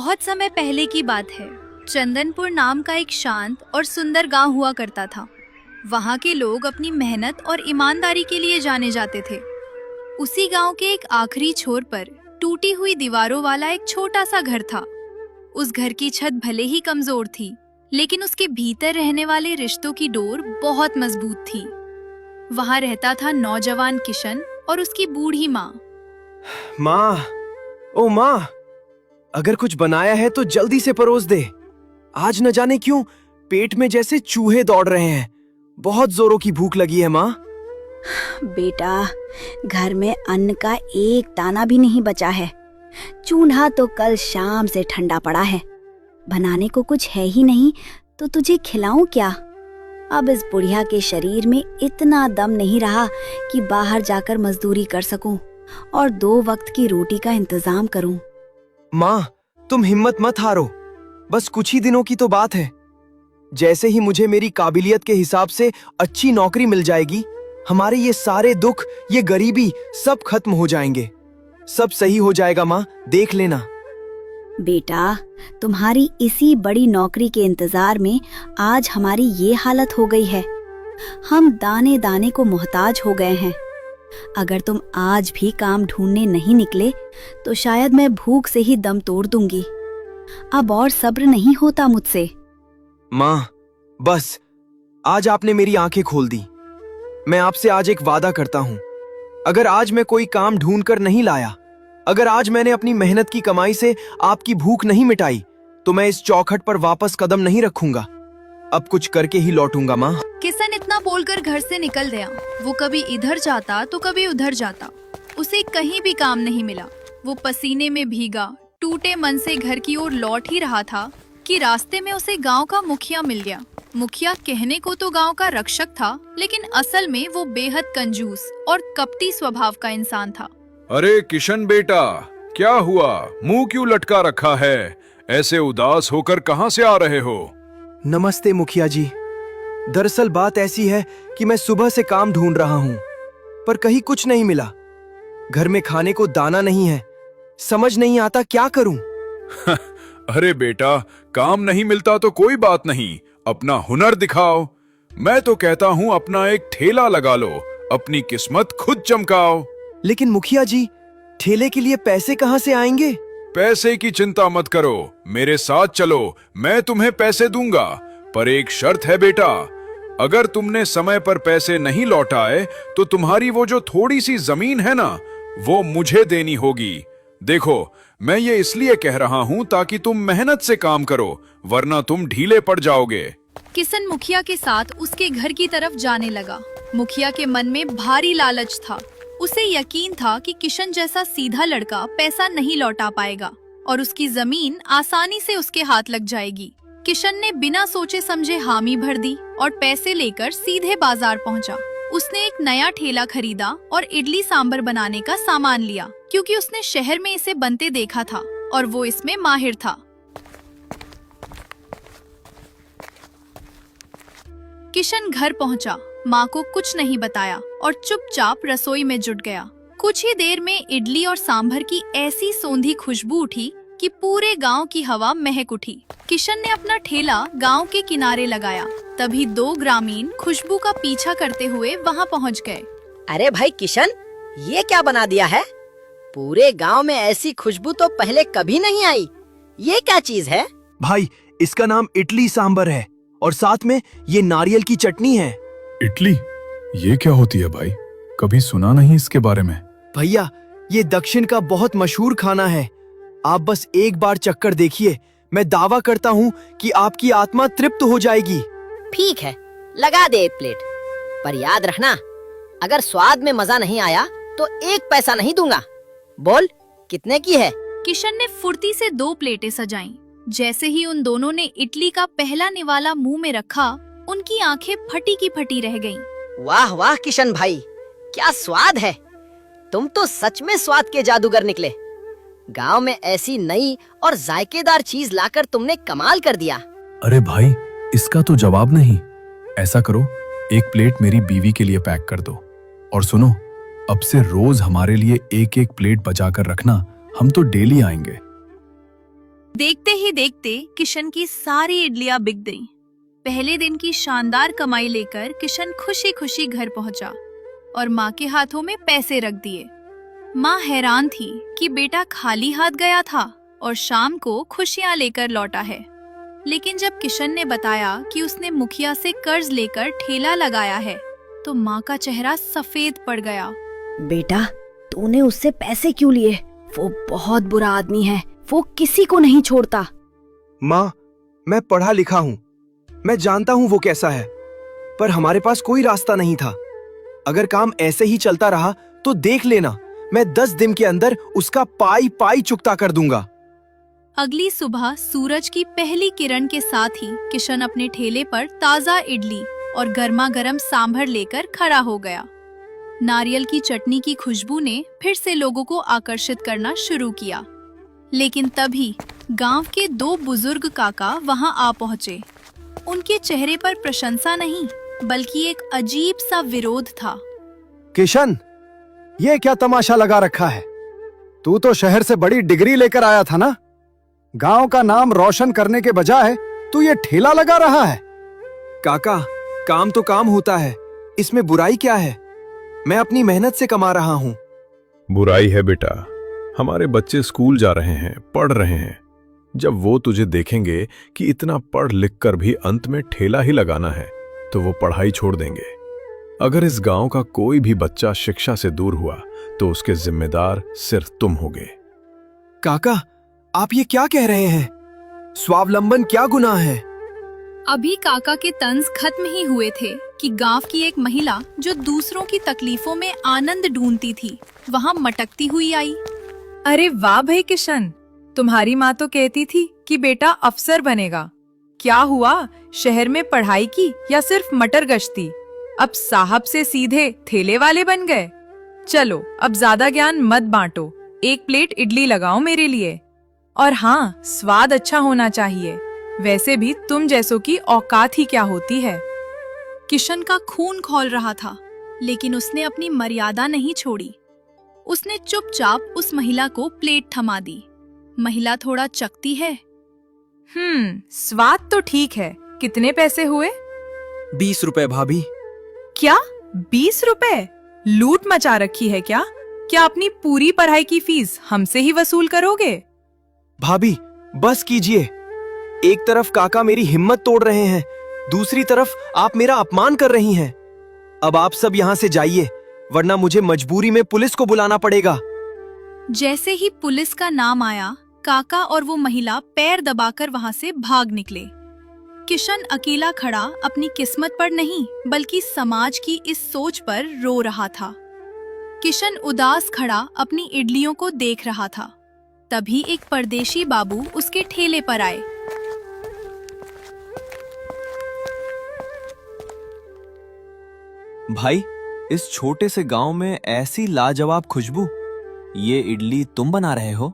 बहुत समय पहले की बात है। चंदनपुर नाम का एक शांत और सुंदर गांव हुआ करता था। वहां के लोग अपनी मेहनत और ईमानदारी के लिए जाने जाते थे। उसी गांव के एक आखिरी छोर पर टूटी हुई दीवारों वाला एक छोटा सा घर था। उस घर की छत भले ही कमजोर थी, लेकिन उसके भीतर रहने वाले रिश्तों की डोर बहुत मजबूत थी। वहां रहता था नौजवान किशन और उसकी बूढ़ी माँ। माँ, ओ माँ, अगर कुछ बनाया है तो जल्दी से परोस दे। आज न जाने क्यों पेट में जैसे चूहे दौड़ रहे हैं। बहुत जोरों की भूख लगी है माँ। बेटा, घर में अन्न का एक दाना भी नहीं बचा है। चूल्हा तो कल शाम से ठंडा पड़ा है। बनाने को कुछ है ही नहीं तो तुझे खिलाऊं क्या? अब इस बुढ़िया के शरीर में इतना दम नहीं रहा कि बाहर जाकर मजदूरी कर सकूं और 2 वक्त की रोटी का इंतजाम करूं। माँ, तुम हिम्मत मत हारो। बस कुछ ही दिनों की तो बात है। जैसे ही मुझे मेरी काबिलियत के हिसाब से अच्छी नौकरी मिल जाएगी, हमारे ये सारे दुख, ये गरीबी सब खत्म हो जाएंगे। सब सही हो जाएगा माँ, देख लेना। बेटा, तुम्हारी इसी बड़ी नौकरी के इंतजार में आज हमारी ये हालत हो गई है। हम दाने दाने को मोहताज हो गए हैं। अगर तुम आज भी काम ढूंढने नहीं निकले तो शायद मैं भूख से ही दम तोड़ दूंगी। अब और सब्र नहीं होता मुझसे। माँ, बस आज आपने मेरी आंखें खोल दी। मैं आपसे आज एक वादा करता हूँ, अगर आज मैं कोई काम ढूंढ कर नहीं लाया, अगर आज मैंने अपनी मेहनत की कमाई से आपकी भूख नहीं मिटाई, तो मैं इस चौखट पर वापस कदम नहीं रखूंगा। अब कुछ करके ही लौटूंगा माँ। किशन इतना बोलकर घर से निकल गया। वो कभी इधर जाता तो कभी उधर जाता। उसे कहीं भी काम नहीं मिला। वो पसीने में भीगा, टूटे मन से घर की ओर लौट ही रहा था कि रास्ते में उसे गांव का मुखिया मिल गया। मुखिया कहने को तो गांव का रक्षक था, लेकिन असल में वो बेहद कंजूस और कपटी स्वभाव का इंसान था। अरे किशन बेटा, क्या हुआ? मुंह क्यों लटका रखा है? ऐसे उदास होकर कहां से आ रहे हो? नमस्ते मुखिया जी। दरअसल बात ऐसी है कि मैं सुबह से काम ढूंढ रहा हूँ, पर कहीं कुछ नहीं मिला। घर में खाने को दाना नहीं है। समझ नहीं आता क्या करूं। अरे बेटा, काम नहीं मिलता तो कोई बात नहीं, अपना हुनर दिखाओ। मैं तो कहता हूँ अपना एक ठेला लगा लो, अपनी किस्मत खुद चमकाओ। लेकिन मुखिया जी, ठेले के लिए पैसे कहाँ से आएंगे? पैसे की चिंता मत करो, मेरे साथ चलो, मैं तुम्हें पैसे दूंगा। पर एक शर्त है बेटा, अगर तुमने समय पर पैसे नहीं लौटाए तो तुम्हारी वो जो थोड़ी सी जमीन है ना, वो मुझे देनी होगी। देखो, मैं ये इसलिए कह रहा हूँ ताकि तुम मेहनत से काम करो, वरना तुम ढीले पड़ जाओगे। किशन मुखिया के साथ उसके घर की तरफ जाने लगा। मुखिया के मन में भारी लालच था। उसे यकीन था कि किशन जैसा सीधा लड़का पैसा नहीं लौटा पाएगा और उसकी जमीन आसानी से उसके हाथ लग जाएगी। किशन ने बिना सोचे समझे हामी भर दी और पैसे लेकर सीधे बाजार पहुंचा। उसने एक नया ठेला खरीदा और इडली सांभर बनाने का सामान लिया, क्योंकि उसने शहर में इसे बनते देखा था और वो इसमें माहिर था। किशन घर पहुंचा, माँ को कुछ नहीं बताया और चुपचाप रसोई में जुट गया। कुछ ही देर में इडली और सांभर की ऐसी सौंधी खुशबू उठी कि पूरे गांव की हवा महक उठी। किशन ने अपना ठेला गांव के किनारे लगाया। तभी 2 ग्रामीण खुशबू का पीछा करते हुए वहां पहुंच गए। अरे भाई किशन, ये क्या बना दिया है? पूरे गांव में ऐसी खुशबू तो पहले कभी नहीं आई। ये क्या चीज है? भाई, इसका नाम इडली सांभर है और साथ में ये नारियल की चटनी है। इडली? ये क्या होती है भाई? कभी सुना नहीं इसके बारे में। भैया, ये दक्षिण का बहुत मशहूर खाना है। आप बस एक बार चक्कर देखिए, मैं दावा करता हूँ कि आपकी आत्मा तृप्त हो जाएगी। ठीक है, लगा दे 1 प्लेट, पर याद रखना, अगर स्वाद में मजा नहीं आया तो 1 पैसा नहीं दूंगा। बोल, कितने की है? किशन ने फुर्ती से 2 प्लेटें सजाईं। जैसे ही उन दोनों ने इडली का पहला निवाला मुंह में रखा, उनकी आंखें फटी की फटी रह गईं। वाह वाह किशन भाई, क्या स्वाद है! तुम तो सच में स्वाद के जादूगर निकले। गांव में ऐसी नई और जायकेदार चीज लाकर तुमने कमाल कर दिया। अरे भाई, इसका तो जवाब नहीं। ऐसा करो, 1 प्लेट मेरी बीवी के लिए पैक कर दो। और सुनो, अब से रोज हमारे लिए 1-1 प्लेट बचा कर रखना, हम तो डेली आएंगे। देखते ही देखते किशन की सारी इडलियां बिक गईं। पहले दिन की शानदार कमाई लेकर किशन खुशी खुशी घर पहुंचा और माँ के हाथों में पैसे रख दिए। माँ हैरान थी कि बेटा खाली हाथ गया था और शाम को खुशियां लेकर लौटा है। लेकिन जब किशन ने बताया कि उसने मुखिया से कर्ज लेकर ठेला लगाया है, तो माँ का चेहरा सफेद पड़ गया। बेटा, तूने उससे पैसे क्यों लिए? वो बहुत बुरा आदमी है, वो किसी को नहीं छोड़ता। माँ, मैं पढ़ा लिखा हूँ, मैं जानता हूँ वो कैसा है, पर हमारे पास कोई रास्ता नहीं था। अगर काम ऐसे ही चलता रहा तो देख लेना, मैं 10 दिन के अंदर उसका पाई पाई चुकता कर दूंगा। अगली सुबह सूरज की पहली किरण के साथ ही किशन अपने ठेले पर ताजा इडली और गर्मा गर्म सांभर लेकर खड़ा हो गया। नारियल की चटनी की खुशबू ने फिर से लोगों को आकर्षित करना शुरू किया। लेकिन तभी गांव के 2 बुजुर्ग काका वहां आ पहुंचे। उनके चेहरे पर प्रशंसा नहीं, बल्कि एक अजीब सा विरोध था। किशन, ये क्या तमाशा लगा रखा है? तू तो शहर से बड़ी डिग्री लेकर आया था ना? गांव का नाम रोशन करने के बजाय तू ये ठेला लगा रहा है। काका, काम तो काम होता है, इसमें बुराई क्या है? मैं अपनी मेहनत से कमा रहा हूँ। बुराई है बेटा, हमारे बच्चे स्कूल जा रहे हैं, पढ़ रहे हैं। जब वो तुझे देखेंगे कि इतना पढ़ लिख कर भी अंत में ठेला ही लगाना है, तो वो पढ़ाई छोड़ देंगे। अगर इस गांव का कोई भी बच्चा शिक्षा से दूर हुआ तो उसके जिम्मेदार सिर्फ तुम होगे। काका, आप ये क्या कह रहे हैं? स्वावलंबन क्या गुनाह है? अभी काका के तंज खत्म ही हुए थे कि गांव की एक महिला जो दूसरों की तकलीफों में आनंद ढूंढती थी, वहां मटकती हुई आई। अरे वाह भाई किशन, तुम्हारी माँ तो कहती थी कि बेटा अफसर बनेगा। क्या हुआ, शहर में पढ़ाई की या सिर्फ मटर गश्ती? अब साहब से सीधे ठेले वाले बन गए। चलो अब ज्यादा ज्ञान मत बांटो, एक प्लेट इडली लगाओ मेरे लिए। और हाँ, स्वाद अच्छा होना चाहिए। वैसे भी तुम जैसों की औकात ही क्या होती है। किशन का खून खौल रहा था, लेकिन उसने अपनी मर्यादा नहीं छोड़ी। उसने चुपचाप उस महिला को प्लेट थमा दी। महिला थोड़ा चकती है। स्वाद तो ठीक है। कितने पैसे हुए? 20 रुपए भाभी। क्या 20 रुपए? लूट मचा रखी है क्या? क्या अपनी पूरी पढ़ाई की फीस हमसे ही वसूल करोगे? भाभी, बस कीजिए। एक तरफ काका मेरी हिम्मत तोड़ रहे हैं, दूसरी तरफ आप मेरा अपमान कर रही हैं। अब आप सब यहाँ से जाइए, वरना मुझे मजबूरी में पुलिस को बुलाना पड़ेगा। जैसे ही पुलिस का नाम आया, काका और वो महिला पैर दबाकर वहां से भाग निकले। किशन अकेला खड़ा अपनी किस्मत पर नहीं, बल्कि समाज की इस सोच पर रो रहा था। किशन उदास खड़ा अपनी इडलियों को देख रहा था। तभी एक परदेशी बाबू उसके ठेले पर आए। भाई, इस छोटे से गांव में ऐसी लाजवाब खुशबू, ये इडली तुम बना रहे हो?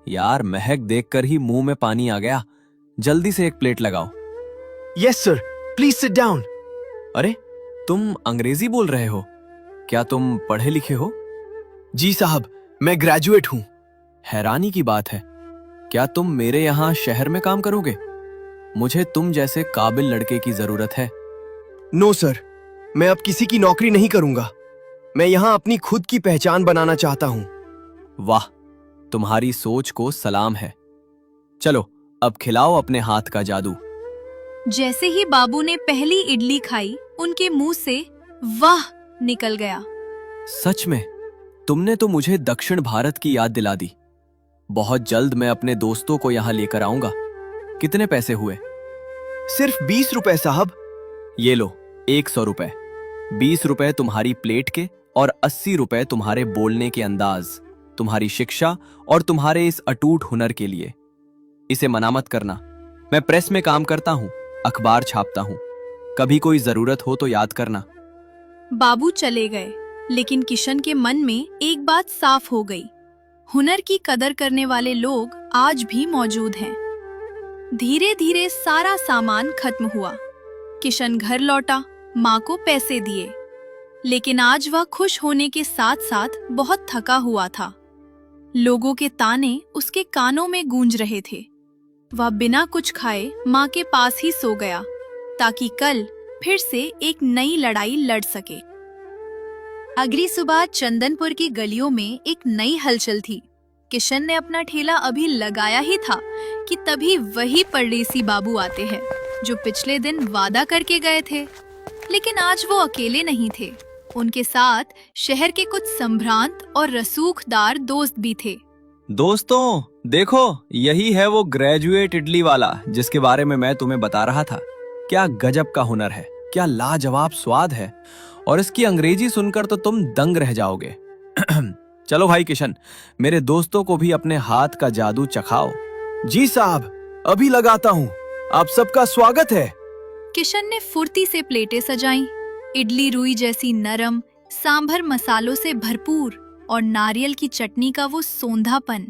यार, महक देखकर ही मुंह में पानी आ गया। जल्दी से एक प्लेट लगाओ। Yes sir, please sit down. अरे, तुम अंग्रेजी बोल रहे हो? क्या तुम पढ़े लिखे हो? जी साहब, मैं ग्रेजुएट हूं। हैरानी की बात है, क्या तुम मेरे यहाँ शहर में काम करोगे? मुझे तुम जैसे काबिल लड़के की जरूरत है। नो सर, मैं अब किसी की नौकरी नहीं करूंगा। मैं यहाँ अपनी खुद की पहचान बनाना चाहता हूँ। वाह, तुम्हारी सोच को सलाम है। चलो, अब खिलाओ अपने हाथ का जादू। जैसे ही बाबू ने पहली इडली खाई, उनके मुंह से वाह निकल गया। सच में, तुमने तो मुझे दक्षिण भारत की याद दिला दी। बहुत जल्द मैं अपने दोस्तों को यहाँ लेकर आऊंगा। कितने पैसे हुए? सिर्फ 20 रुपए साहब। ये लो, 100 रुपए। 20 रुपए तुम्हारी प्लेट के और 80 रुपए तुम्हारे बोलने के अंदाज, तुम्हारी शिक्षा और तुम्हारे इस अटूट हुनर के लिए। इसे मना मत करना। मैं प्रेस में काम करता हूँ, अखबार छापता हूँ। कभी कोई जरूरत हो तो याद करना। बाबू चले गए, लेकिन किशन के मन में एक बात साफ हो गई। हुनर की कदर करने वाले लोग आज भी मौजूद हैं। धीरे धीरे सारा सामान खत्म हुआ। किशन घर लौटा, माँ को पैसे दिए, लेकिन आज वह खुश होने के साथ साथ बहुत थका हुआ था। लोगों के ताने उसके कानों में गूंज रहे थे। वह बिना कुछ खाए माँ के पास ही सो गया ताकि कल फिर से एक नई लड़ाई लड़ सके। अगली सुबह चंदनपुर की गलियों में एक नई हलचल थी। किशन ने अपना ठेला अभी लगाया ही था कि तभी वही परदेसी बाबू आते हैं जो पिछले दिन वादा करके गए थे। लेकिन आज वो अकेले नहीं थे, उनके साथ शहर के कुछ संभ्रांत और रसूखदार दोस्त भी थे। दोस्तों देखो, यही है वो ग्रेजुएट इडली वाला जिसके बारे में मैं तुम्हें बता रहा था। क्या गजब का हुनर है, क्या लाजवाब स्वाद है, और इसकी अंग्रेजी सुनकर तो तुम दंग रह जाओगे। चलो भाई किशन, मेरे दोस्तों को भी अपने हाथ का जादू चखाओ। जी साहब, अभी लगाता हूँ। आप सबका स्वागत है। किशन ने फुर्ती से प्लेटें सजाईं। इडली रुई जैसी नरम, सांभर मसालों से भरपूर और नारियल की चटनी का वो सोंधापन।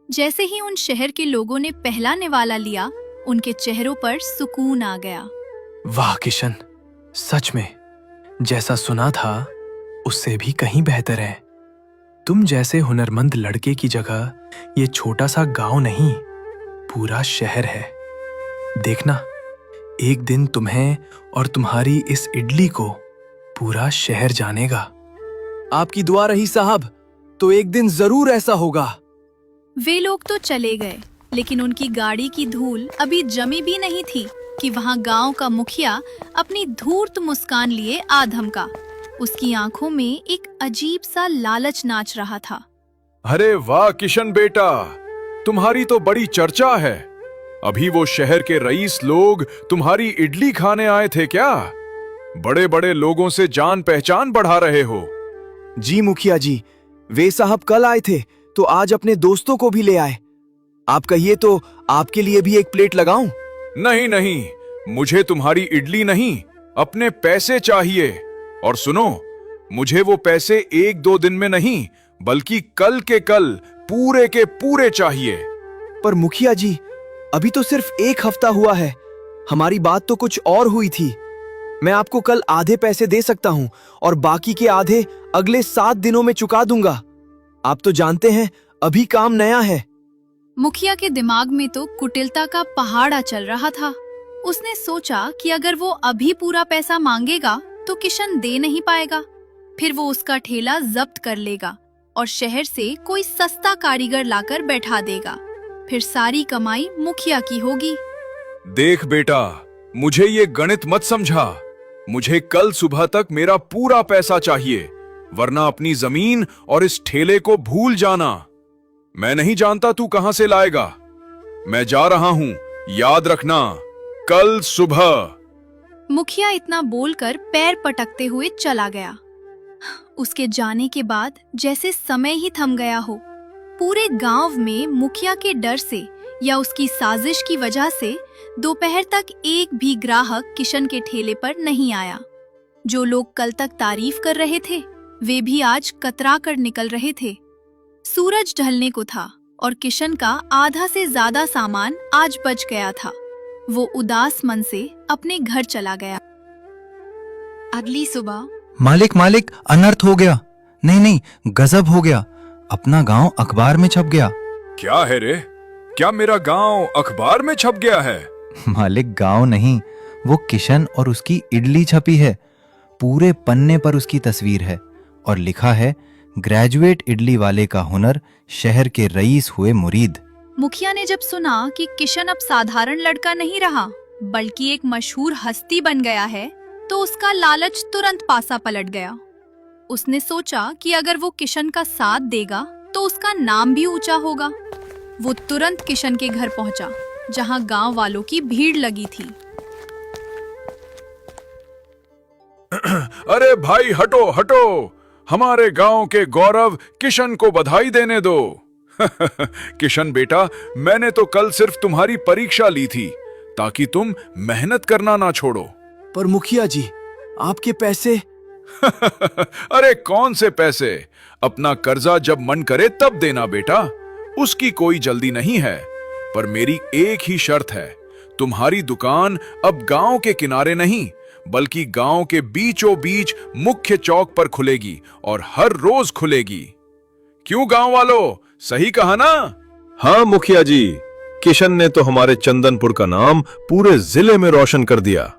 जैसे ही उन शहर के लोगों ने पहला निवाला लिया, उनके चेहरों पर सुकून आ गया। वाह किशन, सच में जैसा सुना था उससे भी कहीं बेहतर है। तुम जैसे हुनरमंद लड़के की जगह ये छोटा सा गांव नहीं, पूरा शहर है। देखना, एक दिन तुम्हें और तुम्हारी इस इडली को पूरा शहर जानेगा। आपकी दुआ रही साहब, तो एक दिन जरूर ऐसा होगा। वे लोग तो चले गए, लेकिन उनकी गाड़ी की धूल अभी जमी भी नहीं थी कि वहां गांव का मुखिया अपनी धूर्त मुस्कान लिए आ धमका। उसकी आंखों में एक अजीब सा लालच नाच रहा था। अरे वाह किशन बेटा, तुम्हारी तो बड़ी चर्चा है। अभी वो शहर के रईस लोग तुम्हारी इडली खाने आए थे क्या? बड़े बड़े लोगों से जान पहचान बढ़ा रहे हो। जी मुखिया जी, वे साहब कल आए थे तो आज अपने दोस्तों को भी ले आए। आप कहिए तो आपके लिए भी एक प्लेट लगाऊं? नहीं नहीं, मुझे तुम्हारी इडली नहीं, अपने पैसे चाहिए। और सुनो, मुझे वो पैसे एक दो दिन में नहीं, बल्कि कल के कल पूरे के पूरे चाहिए। पर मुखिया जी, अभी तो सिर्फ एक हफ्ता हुआ है। हमारी बात तो कुछ और हुई थी। मैं आपको कल आधे पैसे दे सकता हूं और बाकी के आधे अगले 7 दिनों में चुका दूंगा। आप तो जानते हैं, अभी काम नया है। मुखिया के दिमाग में तो कुटिलता का पहाड़ा चल रहा था। उसने सोचा कि अगर वो अभी पूरा पैसा मांगेगा तो किशन दे नहीं पाएगा। फिर वो उसका ठेला जब्त कर लेगा और शहर से कोई सस्ता कारीगर लाकर बैठा देगा। फिर सारी कमाई मुखिया की होगी। देख बेटा, मुझे ये गणित मत समझा। मुझे कल सुबह तक मेरा पूरा पैसा चाहिए, वरना अपनी जमीन और इस ठेले को भूल जाना। मैं नहीं जानता तू कहां से लाएगा। मैं जा रहा हूं, याद रखना, कल सुबह। मुखिया इतना बोलकर पैर पटकते हुए चला गया। उसके जाने के बाद जैसे समय ही थम गया हो। पूरे गांव में मुखिया के डर से या उसकी साजिश की वजह से दोपहर तक एक भी ग्राहक किशन के ठेले पर नहीं आया। जो लोग कल तक तारीफ कर रहे थे, वे भी आज कतरा कर निकल रहे थे। सूरज ढलने को था और किशन का आधा से ज्यादा सामान आज बच गया था। वो उदास मन से अपने घर चला गया। अगली सुबह मालिक मालिक, अनर्थ हो गया। नहीं नहीं, गजब हो गया। अपना गांव अखबार में छप गया। क्या है रे? क्या मेरा गांव अखबार में छप गया है? मालिक, गांव नहीं, वो किशन और उसकी इडली छपी है। पूरे पन्ने पर उसकी तस्वीर है और लिखा है, ग्रेजुएट इडली वाले का हुनर, शहर के रईस हुए मुरीद। मुखिया ने जब सुना कि किशन अब साधारण लड़का नहीं रहा बल्कि एक मशहूर हस्ती बन गया है, तो उसका लालच तुरंत पासा पलट गया। उसने सोचा कि अगर वो किशन का साथ देगा तो उसका नाम भी ऊंचा होगा। वो तुरंत किशन के घर पहुंचा, जहां गांव वालों की भीड़ लगी थी। अरे भाई, हटो हटो, हमारे गांव के गौरव किशन को बधाई देने दो। किशन बेटा, मैंने तो कल सिर्फ तुम्हारी परीक्षा ली थी ताकि तुम मेहनत करना ना छोड़ो। पर मुखिया जी, आपके पैसे? अरे कौन से पैसे? अपना कर्जा जब मन करे तब देना बेटा, उसकी कोई जल्दी नहीं है। पर मेरी एक ही शर्त है, तुम्हारी दुकान अब गांव के किनारे नहीं बल्कि गांव के बीचों बीच मुख्य चौक पर खुलेगी और हर रोज खुलेगी। क्यों गांव वालों, सही कहा ना? हाँ मुखिया जी, किशन ने तो हमारे चंदनपुर का नाम पूरे जिले में रोशन कर दिया।